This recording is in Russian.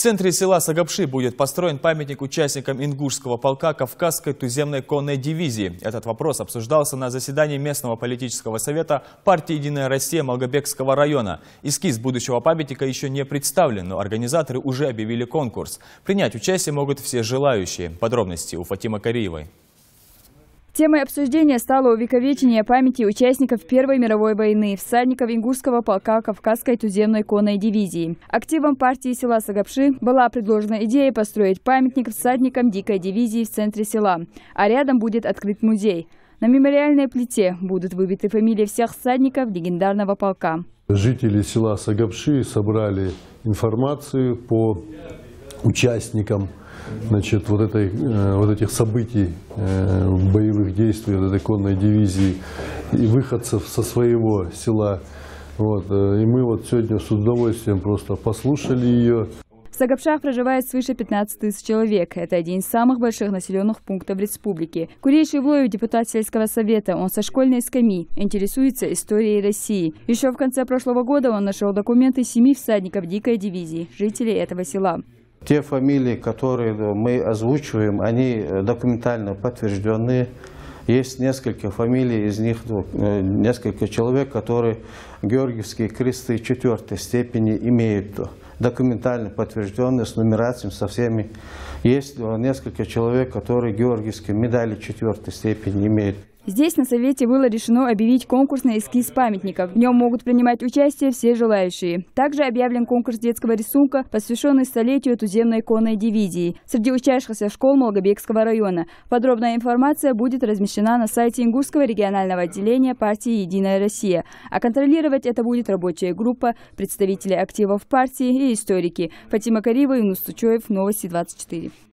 центре села Сагапши будет построен памятник участникам ингушского полка Кавказской туземной конной дивизии. Этот вопрос обсуждался на заседании местного политического совета партии «Единая Россия» Малгобекского района. Эскиз будущего памятника еще не представлен, но организаторы уже объявили конкурс. Принять участие могут все желающие. Подробности у Фатимы Кариевой. Темой обсуждения стало увековечение памяти участников Первой мировой войны, всадников ингушского полка Кавказской туземной конной дивизии. Активом партии села Сагапши была предложена идея построить памятник всадникам дикой дивизии в центре села, а рядом будет открыт музей. На мемориальной плите будут выбиты фамилии всех всадников легендарного полка. Жители села Сагапши собрали информацию по участникам этих событий, боевых действий этой конной дивизии и выходцев со своего села. И мы сегодня с удовольствием просто послушали ее. В Сагапшах проживает свыше 15 тысяч человек. Это один из самых больших населенных пунктов республики. Курей Шивлоев, депутат сельского совета, он со школьной скамьи интересуется историей России. Еще в конце прошлого года он нашел документы 7 всадников дикой дивизии, жителей этого села. Те фамилии, которые мы озвучиваем, они документально подтверждены. Есть несколько фамилий, из них несколько человек, которые георгиевские кресты 4-й степени имеют, документально подтвержденные, с нумерацией, со всеми. Есть несколько человек, которые георгиевские медали 4-й степени имеют. Здесь на совете было решено объявить конкурс на эскиз памятников. В нем могут принимать участие все желающие. Также объявлен конкурс детского рисунка, посвященный столетию туземной конной дивизии среди учащихся школ Малгобекского района. Подробная информация будет размещена на сайте Ингушского регионального отделения партии «Единая Россия». А контролировать это будет рабочая группа, представители активов партии и историки. Фатима Кариева, Юнус Тучоев, Новости 24.